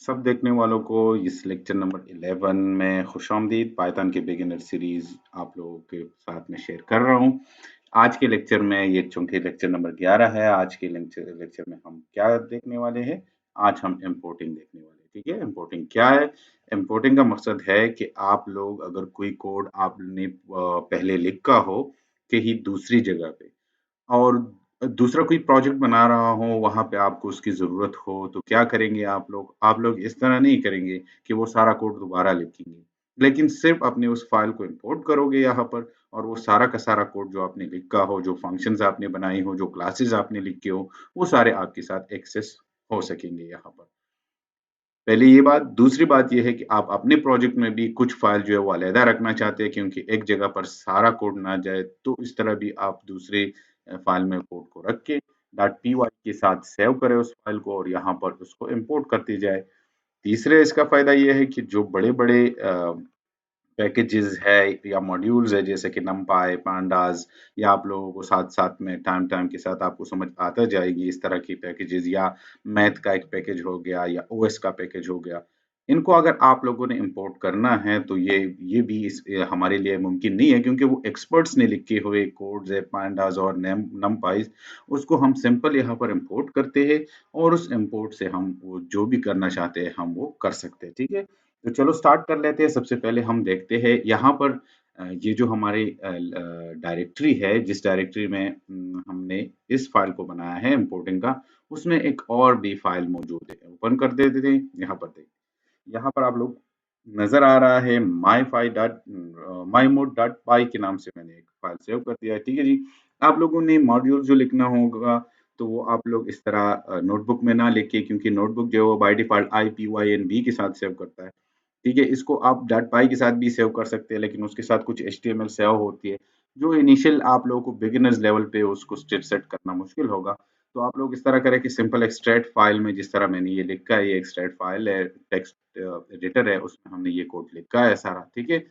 सब देखने वालों को इस लेक्चर नंबर 11 में खुशामदीद। पाइथन के बिगिनर सीरीज आप लोगों के साथ में शेयर कर रहा हूँ। आज के लेक्चर में ये चूंकि लेक्चर नंबर 11 है, आज के लेक्चर में हम क्या देखने वाले हैं? आज हम इम्पोर्टिंग देखने वाले हैं। ठीक है, इम्पोर्टिंग क्या है? इम्पोर्टिंग का मकसद है कि आप लोग अगर कोई कोड आपने पहले लिखा हो कहीं दूसरी जगह पे और दूसरा कोई प्रोजेक्ट बना रहा हो, वहाँ पे आपको उसकी ज़रूरत हो, तो क्या करेंगे आप लोग? आप लोग इस तरह नहीं करेंगे कि वो सारा कोड दोबारा लिखेंगे, लेकिन सिर्फ़ अपने उस फ़ाइल को इम्पोर्ट करोगे यहाँ पर और वो सारा का सारा कोड जो आपने लिखा हो, जो फ़ंक्शंस आपने बनाई हो, जो क्लासेस आपने लिखे हो, वो सारे आपके साथ एक्सेस हो सकेंगे यहाँ पर। पहली ये बात, दूसरी बात ये है कि आप अपने प्रोजेक्ट में भी कुछ फ़ाइल जो है वो अलहदा रखना चाहते हैं क्योंकि एक जगह पर सारा कोड ना जाए, तो इस तरह भी आप दूसरे फ़ाइल में कोड को रख के .py के साथ सेव करें उस फ़ाइल को और यहाँ पर उसको इम्पोर्ट करती जाए। तीसरे इसका फ़ायदा ये है कि जो बड़े-बड़े पैकेजेज़ है या मॉड्यूल्स है जैसे कि numpy, pandas या आप लोगों को साथ-साथ में टाइम-टाइम के साथ आपको समझ आता जाएगी इस तरह की पैकेजेज़ या मैथ का एक पैकेज हो गया या ओएस का पैकेज हो गया। इनको अगर आप लोगों ने इम्पोर्ट करना है तो ये भी हमारे लिए मुमकिन नहीं है क्योंकि वो एक्सपर्ट्स ने लिखे हुए कोड्स है pandas और numpys उसको हम सिंपल यहाँ पर इम्पोर्ट करते हैं और उस इम्पोर्ट से हम वो जो भी करना चाहते हैं हम वो कर सकते हैं। ठीक है? तो चलो स्टार्ट कर लेते हैं। सबसे पहले हम देखते हैं यहाँ पर ये जो हमारी डायरेक्टरी है, जिस डायरेक्टरी में हमने इस फ़ाइल को बनाया है इम्पोर्टिंग का, उसमें एक और भी फ़ाइल मौजूद है। ओपन कर देते थे, यहाँ पर देखिए। यहाँ पर आप लोग नज़र आ रहा है myMode.py के नाम से मैंने एक फ़ाइल सेव कर दिया है। ठीक है जी। आप लोगों ने मॉड्यूल जो लिखना होगा, तो वो आप लोग इस तरह नोटबुक में ना लिखिए क्योंकि नोटबुक जो है वो बाय डिफ़ॉल्ट IPYNB के साथ सेव करता है। ठीक है, इसको आप डॉट पाई के साथ भी सेव कर सकते हैं, लेकिन उसके साथ कुछ एचटीएमएल सेव होती है, जो इनिशियल आप लोगों को बिगिनर्स लेवल पे उसको स्टेट सेट करना मुश्किल होगा। तो आप लोग इस तरह करें कि सिंपल एक्सट्रैक्ट फाइल में जिस तरह मैंने ये लिखा है, ये एक्सट्रैक्ट फाइल है, टेक्स्ट एडिटर है, उसमें हमने ये कोड लिखा है सारा, ठीक है?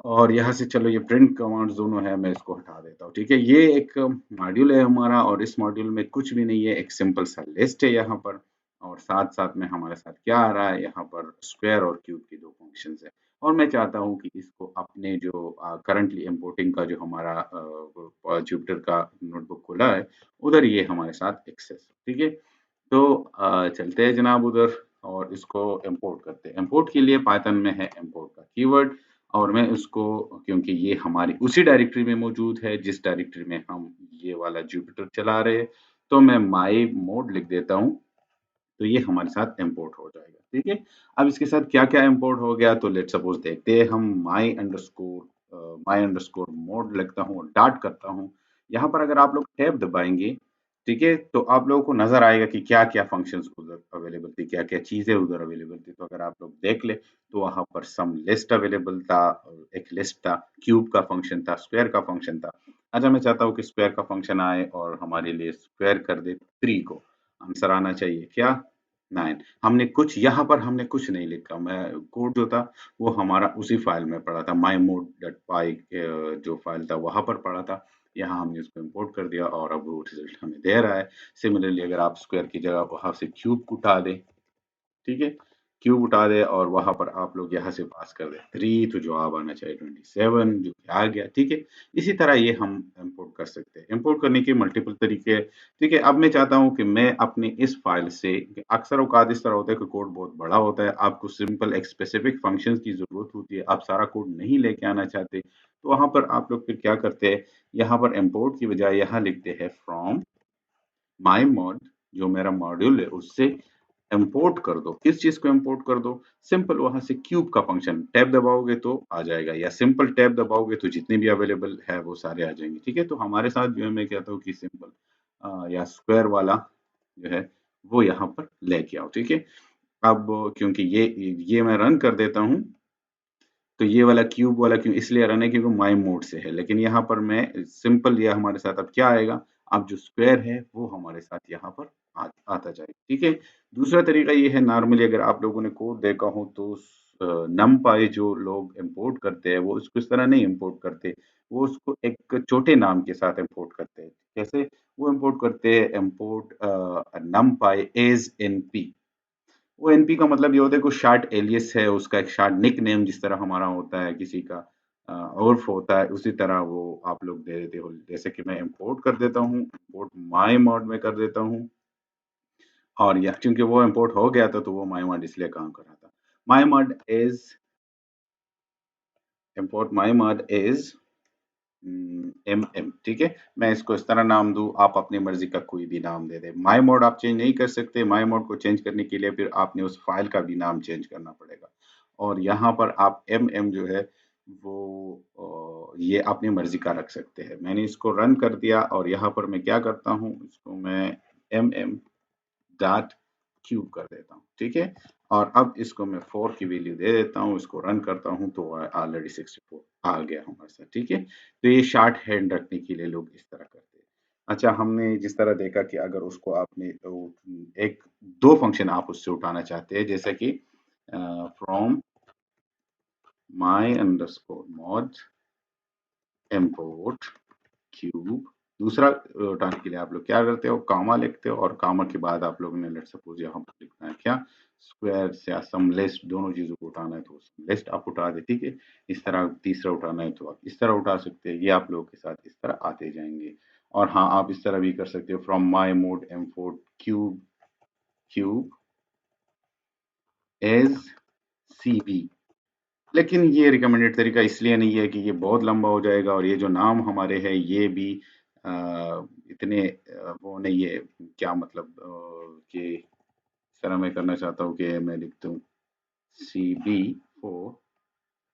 और यहाँ से चलो ये प्रिंट कमांड्स दोनों है, मैं इसको हटा देता हूँ, ठीक है? ये एक मॉड्यूल है हमारा और इस मॉड्यूल में कुछ भी नहीं है, एक सिंपल सा लिस्ट है यहाँ पर और साथ-साथ में हमारे साथ क्या आ रहा है यहाँ पर स्क्वायर और क्यूब की 2 फंक्शंस है और मैं चाहता हूँ कि इसको अपने जो करंटली इम्पोर्टिंग का जो हमारा जुपिटर का नोटबुक खुला है, उधर ये हमारे साथ एक्सेस, ठीक है? तो चलते हैं जनाब उधर और इसको इम्पोर्ट करते हैं। इम्पोर्ट के लिए पाइथन में है इम्पोर्ट का कीवर्ड और मैं इसको क्योंकि ये हमारी उसी डायरेक्टरी में मौजूद है जिस डायरेक्टरी में हम ये वाला जुपिटर चला रहे हैं, तो मैं माय मोड लिख देता हूँ, तो ये हमारे साथ इम्पोर्ट हो जाएगा, ठीक है? अब इसके साथ क्या-क्या इम्पोर्ट हो गया तो लेट्स सपोज़ देखते हैं हम my मोड लिखता हूँ और डॉट करता हूँ। यहाँ पर अगर आप लोग टैब दबाएँगे, ठीक है? तो आप लोगों को नज़र आएगा कि क्या-क्या फंक्शंस उधर अवेलेबल थी, क्या-क्या चीज़ें उधर अवेलेबल थी। तो अगर आप लोग देख लें, तो वहाँ पर सम लिस्ट अवेलेबल था, एक लिस्ट था, क्यूब का फंक्शन था, स्क्वायर का फंक्शन था। अच्छा मैं चाहता हूँ कि स्क्वायर का फंक्शन आए और हमारे लिए स्क्वायर कर दे 3 को। आंसर आना चाहिए क्या? 9। हमने कुछ नहीं लिखा। मैं कोड जो था वो हमारा उसी फ़ाइल में पड़ा था mymode.py जो फ़ाइल था वहाँ पर पड़ा था। यहाँ हमने उसको इम्पोर्ट कर दिया और अब वो रिज़ल्ट हमें दे रहा है। सिमिलरली अगर आप स्क्वायर की जगह वहाँ से क्यूब को उठा दें, ठीक है? क्यूब उठा दें और वहाँ पर आप लोग यहाँ से पास कर दें 3 तो जवाब आना चाहिए 27 जो कि आ गया, ठीक है? इसी तरह ये हम इम्पोर्ट कर सकते हैं। इम्पोर्ट करने के मल्टीपल तरीके हैं, ठीक है? अब मैं चाहता हूँ कि मैं अपनी इस फ़ाइल से अक्सर औक़ात इस तरह होता है कि कोड बहुत बड़ा होता है, आपको सिंपल एक स्पेसिफ़िक फ़ंक्शंस की ज़रूरत होती है, आप सारा कोड नहीं लेके आना चाहते, तो वहाँ पर आप लोग फिर क्या करते हैं, यहाँ पर इम्पोर्ट की बजाय यहाँ लिखते हैं फ्रॉम माय मोड जो मेरा मॉड्यूल है उससे इम्पोर्ट कर दो। किस चीज़ को इम्पोर्ट कर दो? सिंपल वहाँ से क्यूब का फंक्शन टैब दबाओगे तो आ जाएगा या सिंपल टैब दबाओगे तो जितने भी अवेलेबल है वो सारे आ जाएँगे, ठीक है? तो हमारे साथ जो है मैं कहता हूँ कि सिंपल या स्क्वायर वाला जो है वो यहाँ पर लेके आओ, ठीक है? अब क्योंकि ये मैं रन कर देता हूँ तो ये वाला क्यूब वाला क्यों इसलिए रन है क्योंकि माय मोड से है। लेकिन यहाँ पर मैं सिंपल ये हमारे साथ अब क्या आएगा, अब जो स्क्वायर है वो हमारे साथ यहाँ पर आता जाएगा, ठीक है? दूसरा तरीका ये है नॉर्मली अगर आप लोगों ने कोड देखा हो तो numpy जो लोग इम्पोर्ट करते हैं वो उसको इस तरह नहीं इम्पोर्ट करते, वो उसको एक छोटे नाम के साथ इम्पोर्ट करते हैं। कैसे? वो इम्पोर्ट करते हैं इम्पोर्ट numpy एज़ एनपी। वो एनपी का मतलब ये होता है कि शार्ट एलियस है, उसका एक शार्ट निक नेम जिस तरह हमारा होता है, किसी का उर्फ होता है, उसी तरह वो आप लोग दे देते हो। जैसे कि मैं इंपोर्ट कर देता हूँ, इंपोर्ट माई मॉड में कर देता हूँ, और यह क्योंकि वो इंपोर्ट हो गया था तो वो माई मॉड इसलिए काम कर रहा था। My mod is import my mod is ठीक है। मैं इसको इस तरह नाम दूं, आप अपनी मर्जी का कोई भी नाम दे दे। माई मोड आप चेंज नहीं कर सकते, माई मोड को चेंज करने के लिए फिर आपने उस फाइल का भी नाम चेंज करना पड़ेगा। और यहाँ पर आप जो है वो ये अपनी मर्जी का रख सकते हैं। मैंने इसको रन कर दिया और यहाँ पर मैं क्या करता हूँ, इसको मैं एम डॉट क्यूब कर देता हूँ, ठीक है। और अब इसको मैं 4 की वैल्यू दे देता हूँ, इसको रन करता हूँ तो ऑलरेडी 64 आ गया हमारे साथ, ठीक है। तो ये शॉर्ट हैंड रखने के लिए लोग इस तरह करते हैं। अच्छा, हमने जिस तरह देखा कि अगर उसको आपने एक दो फंक्शन आप उससे उठाना चाहते हैं, जैसे कि from my underscore mod import cube, दूसरा उठाने के लिए आप लोग क्या करते हो, कामा लिखते हो, और कामा के बाद आप लोगों ने लेट सपोज यहाँ पर लिखना है क्या, स्क्वायर या सम लिस्ट, दोनों चीजों को उठाना है तो लिस्ट आप उठा दे, ठीक है। इस तरह तीसरा उठाना है तो आप इस तरह उठा सकते हैं। ये आप लोगों के साथ इस तरह आते जाएंगे। और हाँ, आप इस तरह भी कर सकते हो, from my mod import cube cube as CB. लेकिन ये रिकमेंडेड तरीका इसलिए नहीं है कि ये बहुत लंबा हो जाएगा, और ये जो नाम हमारे हैं ये भी इतने वो नहीं है, क्या मतलब कि इस तरह मैं करना चाहता हूँ कि मैं लिखता हूँ CB4,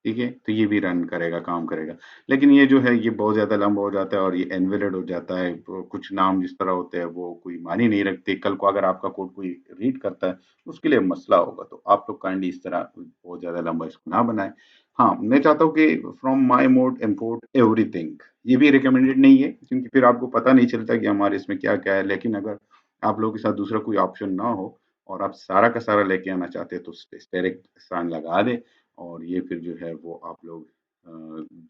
ठीक है। तो ये भी रन करेगा, काम करेगा। लेकिन ये जो है ये बहुत ज्यादा लंबा हो जाता है और ये इनवैलिड हो जाता है। तो कुछ नाम जिस तरह होते हैं वो कोई मानी नहीं रखते, कल को अगर आपका कोड कोई रीड करता है उसके लिए मसला होगा। तो आप लोग काइंडली इस तरह बहुत ज्यादा लंबा इसको ना बनाए। हाँ, मैं चाहता हूँ कि from my mod import everything, ये भी रिकमेंडेड नहीं है, क्योंकि फिर आपको पता नहीं चलता कि हमारे इसमें क्या क्या है। लेकिन अगर आप लोगों के साथ दूसरा कोई ऑप्शन ना हो और आप सारा का सारा लेके आना चाहते हैं तो डायरेक्ट स्थान लगा दे। और ये फिर जो है वो आप लोग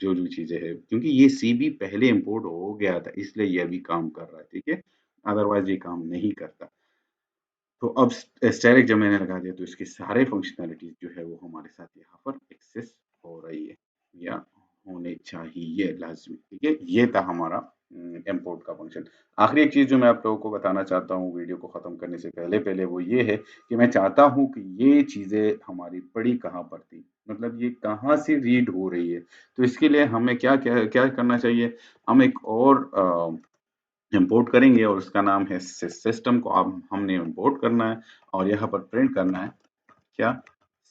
जो जो चीजें हैं, क्योंकि ये सीबी पहले इंपोर्ट हो गया था इसलिए ये अभी काम कर रहा है, ठीक है। अदरवाइज ये काम नहीं करता। तो अब स्टैटिक जब मैंने लगा दिया तो इसकी सारे फंक्शनैलिटीज जो है वो हमारे साथ यहाँ पर एक्सेस हो रही है, या होने चाहिए लाजमी, ठीक है। ये था हमारा इम्पोर्ट का फंक्शन। आखिरी एक चीज जो मैं आप लोगों को बताना चाहता हूँ वीडियो को खत्म करने से पहले पहले, वो ये है कि मैं चाहता हूँ कि ये चीजें हमारी पड़ी कहाँ पर थी, मतलब ये कहाँ से रीड हो रही है। तो इसके लिए हमें क्या क्या क्या करना चाहिए, हम एक और इंपोर्ट करेंगे और उसका नाम है सिस्टम को अब हमने इंपोर्ट करना है और यहाँ पर प्रिंट करना है क्या,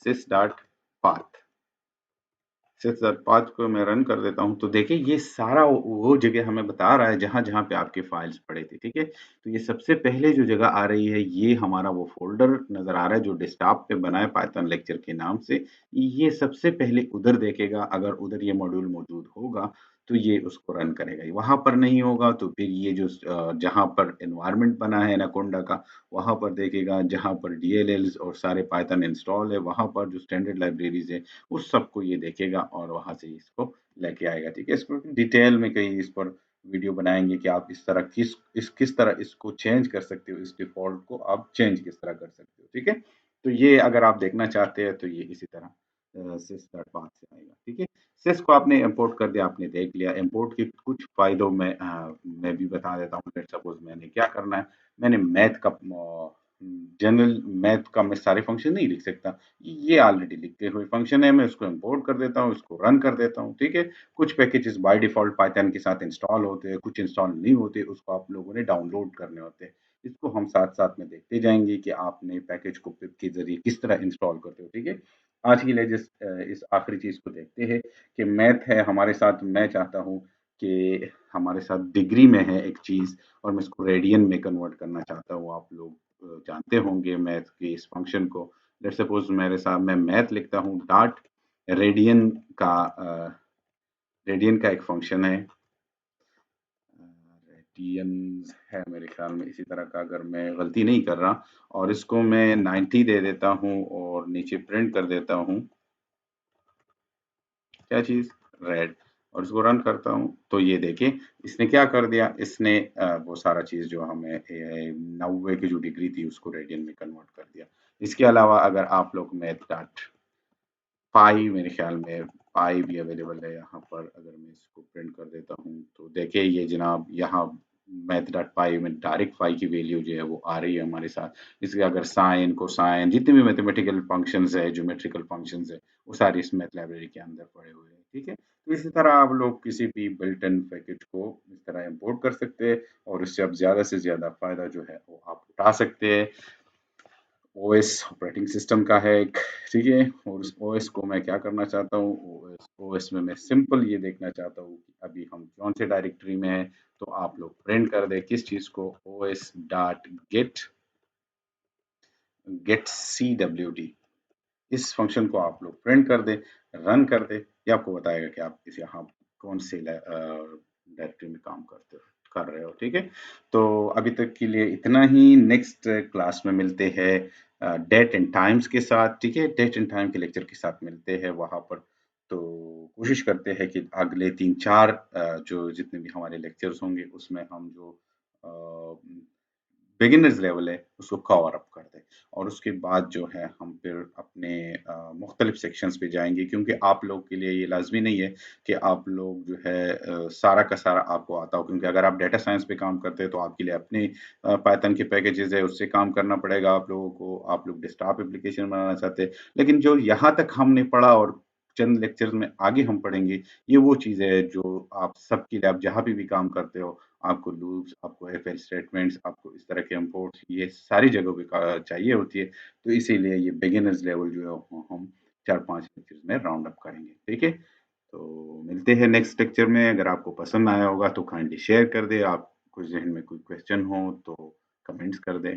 sys डॉट पाथ। सिर्फ पाथ को मैं रन कर देता हूँ तो देखिए ये सारा वो जगह हमें बता रहा है जहां जहां पे आपके फाइल्स पड़े थे, ठीक है। तो ये सबसे पहले जो जगह आ रही है ये हमारा वो फोल्डर नजर आ रहा है जो डेस्कटॉप पे बना है पाइथन लेक्चर के नाम से। ये सबसे पहले उधर देखेगा, अगर उधर ये मॉड्यूल मौजूद होगा तो ये उसको रन करेगा। वहां पर नहीं होगा तो फिर ये जो जहां पर एनवायरनमेंट बना है एनाकोंडा का वहां पर देखेगा, जहां पर डीएलएल्स और सारे पाइथन इंस्टॉल है वहां पर जो स्टैंडर्ड लाइब्रेरीज है उस सबको ये देखेगा और वहां से इसको लेके आएगा, ठीक है। इस पर डिटेल में कहीं इस पर वीडियो बनाएंगे कि आप इस तरह किस तरह इसको चेंज कर सकते हो, इस डिफॉल्ट को आप चेंज किस तरह कर सकते हो, ठीक है। तो ये अगर आप देखना चाहते हैं तो ये इसी तरह सिस डॉट पाथ से आएगा, ठीक है। सिस को आपने इंपोर्ट कर दिया, आपने देख लिया। इंपोर्ट के कुछ फायदों में मैं भी बता देता हूँ। लेट्स सपोज मैंने क्या करना है, मैंने मैथ का जनरल मैथ का मैं सारे फंक्शन नहीं लिख सकता, ये ऑलरेडी लिखे हुए फंक्शन है, मैं उसको इंपोर्ट कर देता हूँ, उसको रन कर देता हूँ, ठीक है। कुछ पैकेजेस बाय डिफॉल्ट पाइथन के साथ इंस्टॉल होते हैं, कुछ इंस्टॉल नहीं होते, उसको आप लोगों ने डाउनलोड करने होते हैं। इसको हम साथ साथ में देखते जाएंगे कि आपने पैकेज को पिप के जरिए किस तरह इंस्टॉल करते हो, ठीक है। आज के लिए इस आखिरी चीज को देखते हैं कि मैथ है हमारे साथ। मैं चाहता हूँ कि हमारे साथ डिग्री में है एक चीज और मैं इसको रेडियन में कन्वर्ट करना चाहता हूँ। आप लोग जानते होंगे मैथ के इस फंक्शन को। लेट्स सपोज मेरे साथ मैं मैथ लिखता हूँ डॉट रेडियन का रेडियन का एक फंक्शन है, रेडियन है मेरे ख्याल में इसी तरह का, अगर मैं गलती नहीं कर रहा। और इसको मैं 90 दे देता हूँ और नीचे प्रिंट कर देता हूँ क्या चीज, रेड। और इसको रन करता हूँ तो ये देखिए इसने क्या कर दिया, इसने वो सारा चीज जो हमें 90 की जो डिग्री थी उसको रेडियन में कन्वर्ट कर दिया। इसके अलावा अगर आप लोग मैथ डॉट पाई, मेरे ख्याल में पाई भी अवेलेबल है यहाँ पर। अगर मैं इसको प्रिंट कर देता हूँ तो देखिए ये जनाब यहाँ मैथ डॉट पाई में डायरेक्ट पाई की वैल्यू जो है वो आ रही है हमारे साथ। इसके अगर साइन कोसाइन जितने भी मैथमेटिकल फंक्शंस है, ज्योमेट्रिकल फंक्शंस है, वो सारी इस मैथ लाइब्रेरी के अंदर पड़े हुए हैं। ठीक है, तो इसी तरह आप लोग किसी भी बिल्ट इन पैकेज को इस तरह इंपोर्ट कर सकते हैं और इससे आप ज्यादा से ज्यादा फायदा जो है वो आप उठा सकते हैं। ओएस ऑपरेटिंग सिस्टम का है एक, ठीक है। और उस ओएस को मैं क्या करना चाहता हूँ, ओएस ओएस में मैं सिंपल ये देखना चाहता हूँ कि अभी हम कौन से डायरेक्टरी में है। तो आप लोग प्रिंट कर दे किस चीज को, OS dot get get C W D, इस फंक्शन को आप लोग प्रिंट कर दे, रन कर दे, ये आपको बताएगा कि आप इस यहाँ कौन से डायरेक्टरी में काम करते हो, कर रहे हो। ठीक है, तो अभी तक के लिए इतना ही। नेक्स्ट क्लास में मिलते हैं डेट एंड टाइम्स के साथ। ठीक है, डेट एंड टाइम के लेक्चर के साथ मिलते हैं वहां पर। तो कोशिश करते हैं कि अगले 3-4 जो जितने भी हमारे लेक्चर्स होंगे उसमें हम जो बिगिनर्स लेवल है उसको कवर अप कर दें, और उसके बाद जो है हम फिर अपने मुख्तलिफ सेक्शंस पे जाएंगे, क्योंकि आप लोग के लिए ये लाजमी नहीं है कि आप लोग जो है सारा का सारा आपको आता हो। क्योंकि अगर आप डेटा साइंस पे काम करते हैं तो आपके लिए अपने पाइथन के पैकेजेस है उससे काम करना पड़ेगा आप लोगों को। आप लोग डेस्कटॉप एप्लीकेशन बनाना चाहते हैं, लेकिन जो यहाँ तक हमने पढ़ा और चंद लेक्चर्स में आगे हम पढ़ेंगे, ये वो चीज़ है जो आप सबके लिए, आप जहाँ भी काम करते हो, आपको लूप्स, आपको एफ एल स्टेटमेंट्स, आपको इस तरह के इम्पोर्ट्स, ये सारी जगहों पे चाहिए होती है। तो इसीलिए ये बिगिनर्स लेवल जो है वो हम 4-5 लेक्चर्स में राउंड अप करेंगे। ठीक है, तो मिलते हैं नेक्स्ट लेक्चर में। अगर आपको पसंद आया होगा तो काइंडली शेयर कर दे, आप कुछ जहन में कोई क्वेश्चन हो तो कमेंट्स कर दें।